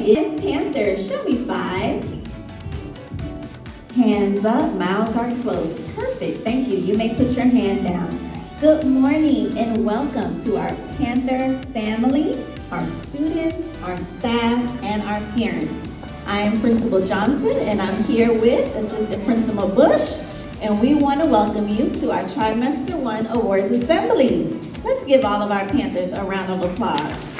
is Panthers. Show me 5. Hands up, mouths are closed. Perfect, thank you. You may put your hand down. Good morning and welcome to our Panther family, our students, our staff, and our parents. I am Principal Johnson and I'm here with Assistant Principal Bush, and we want to welcome you to our Trimester 1 Awards Assembly. Let's give all of our Panthers a round of applause.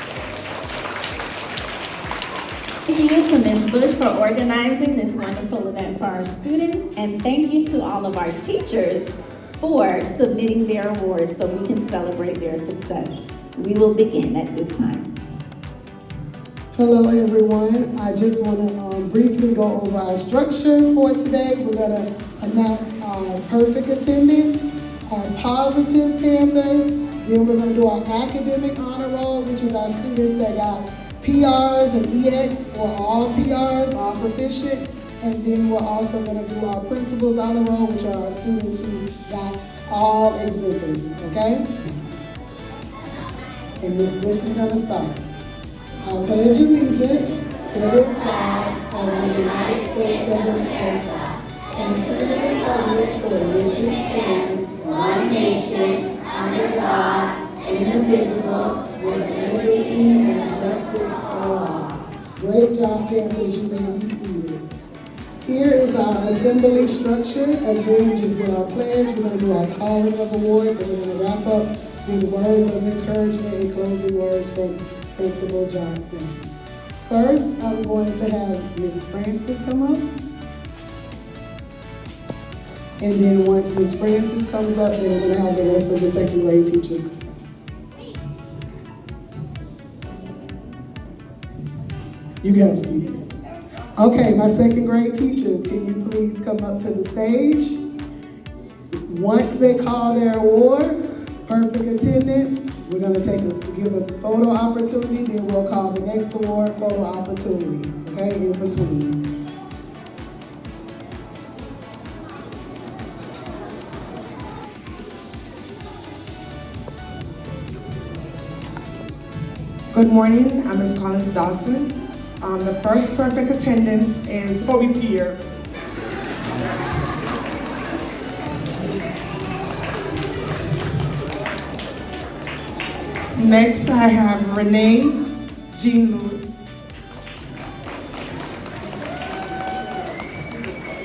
Thank you to Ms. Bush for organizing this wonderful event for our students, and thank you to all of our teachers for submitting their awards so we can celebrate their success. We will begin at this time. Hello everyone, I just want to briefly go over our structure for today. We're going to announce our perfect attendance, our positive Panthers, then we're going to do our academic honor roll, which is our students that got PRs and EX, or all PRs, all proficient. And then we're also going to do our principal's honor roll, which are our students who got all exemplary, okay? And Ms. Bush is going to start. I pledge allegiance to the flag of the United States of America and to the republic for which it stands, one nation, under God, indivisible, with liberty and justice for all. Great job, Panthers. You may be seated. Here is our assembly structure. Again, we just did our pledge. We're going to do our calling of awards, and we're going to wrap up with words of encouragement and closing words from Principal Johnson. First, I'm going to have Ms. Francis come up. And then once Ms. Francis comes up, then we're going to have the rest of the second grade teachers come up. You got to see it. Okay, my second grade teachers, can you please come up to the stage? Once they call their awards, perfect attendance, we're going to give a photo opportunity, then we'll call the next award photo opportunity, okay, in between. Good morning, I'm Ms. Collins Dawson. The first perfect attendance is Bobby Pierre. Next, I have Renee Jean Lewis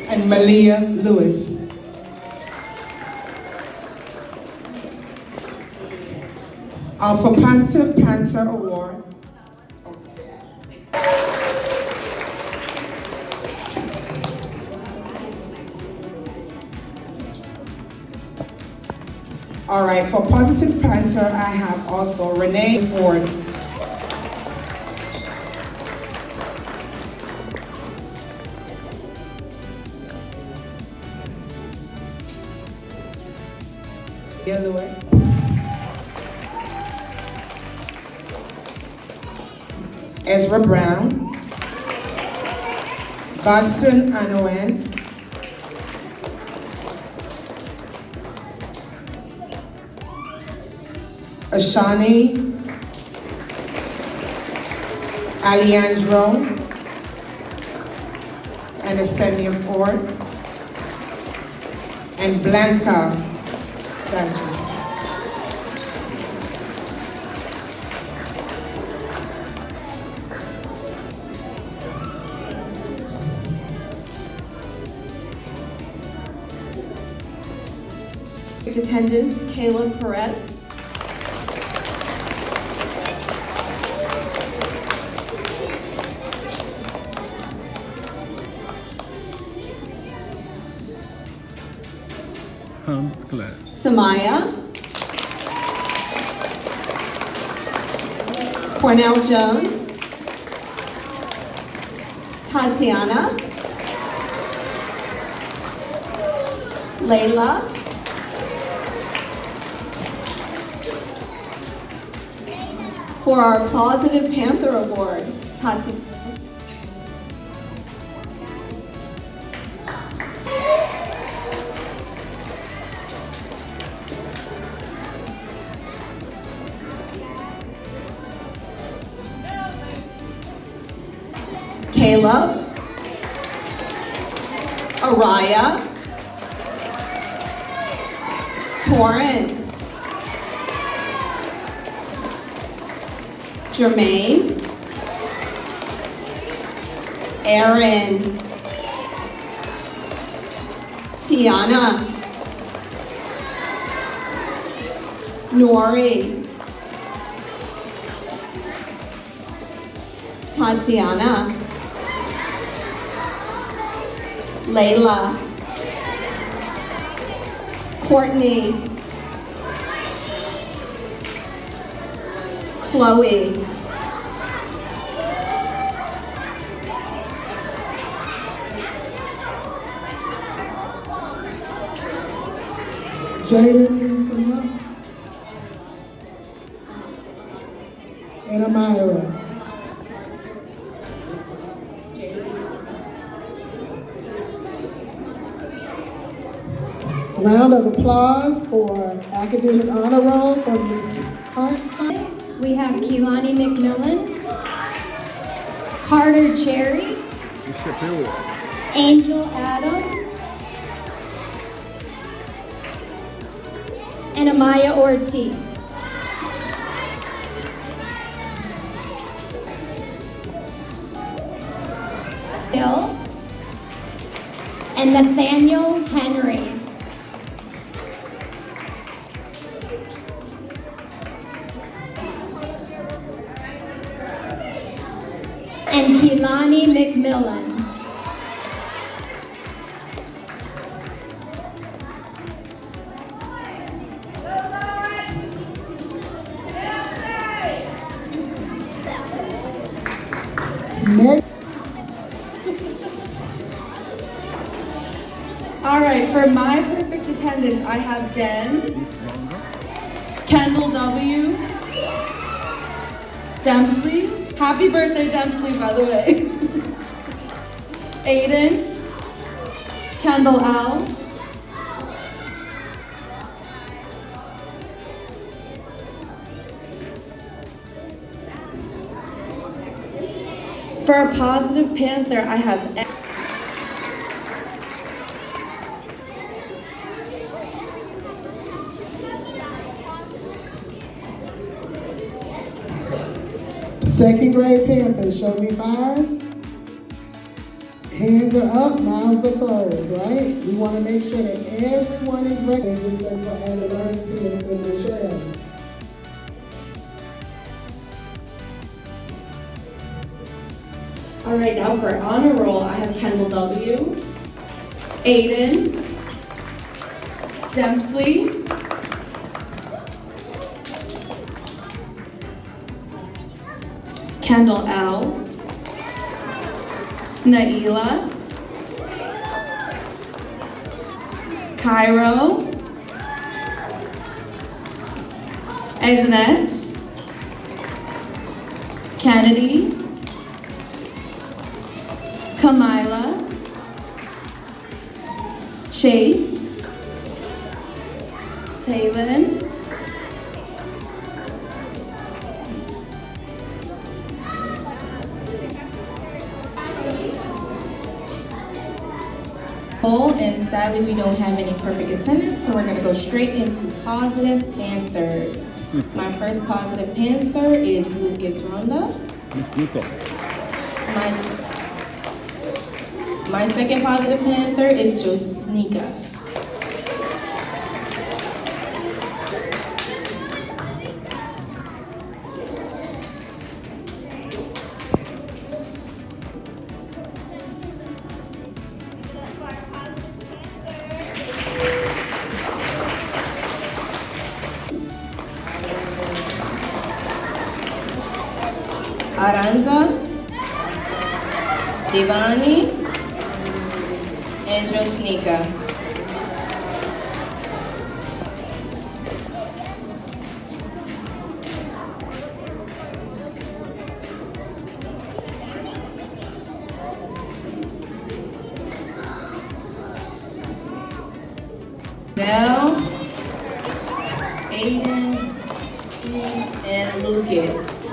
and Malia Lewis. For Positive Panther Award, all right, for Positive Panther, I have also Renee Ford. Lewis. Ezra Brown. Godson Anowen. Ashani Alejandro and Asenia Ford and Blanca Sanchez. Attendance, Caleb Perez. Hans Clare. Samaya. Cornell Jones. Tatiana. Layla. For our Positive Panther Award, Tati. Caleb, Araya, Torrance, Jermaine, Aaron, Tiana, Nori, Tatiana, Layla, Courtney, Chloe, Jada, please come up. And Amira. Round of applause for academic honor roll from Ms. Hunt. We have Keelani McMillan, Carter Cherry, Angel Adams, and Amaya Ortiz. Bill and Nathaniel Henry. And Keelani McMillan. Next, All right, for my perfect attendance, I have Dens, Kendall W, Dempsey. Happy birthday, Dempsey, by the way. Aiden, Kendall L, for a positive Panther, I have second grade Panthers, show me 5. Hands are up, mouths are closed, right? We want to make sure that everyone is ready. Respectful and emergency and civil trails. All right, now for honor roll, I have Kendall W, Aiden, Dempsey, Kendall L, Naila, Cairo, Azanet, Kennedy, Kamila, Chase, Taylin, And sadly, we don't have any perfect attendance, so we're gonna go straight into positive Panthers. My first positive Panther is Lucas Ronda. My second positive Panther is Josnika. Aranza, Devani, and Josnika. Del, Aiden, and Lucas.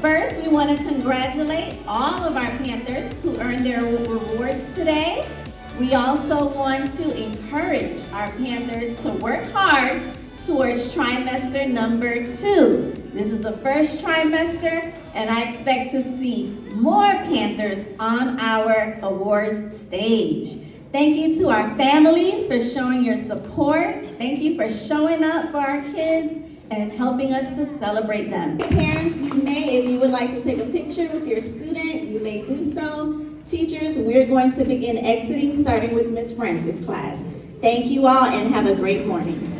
first, we want to congratulate all of our Panthers who earned their rewards today. We also want to encourage our Panthers to work hard towards trimester number 2. This is the first trimester, and I expect to see more Panthers on our awards stage. Thank you to our families for showing your support. Thank you for showing up for our kids and helping us to celebrate them. Parents, you may, if you would like to take a picture with your student, you may do so. Teachers, we're going to begin exiting, starting with Ms. Francis' class. Thank you all and have a great morning.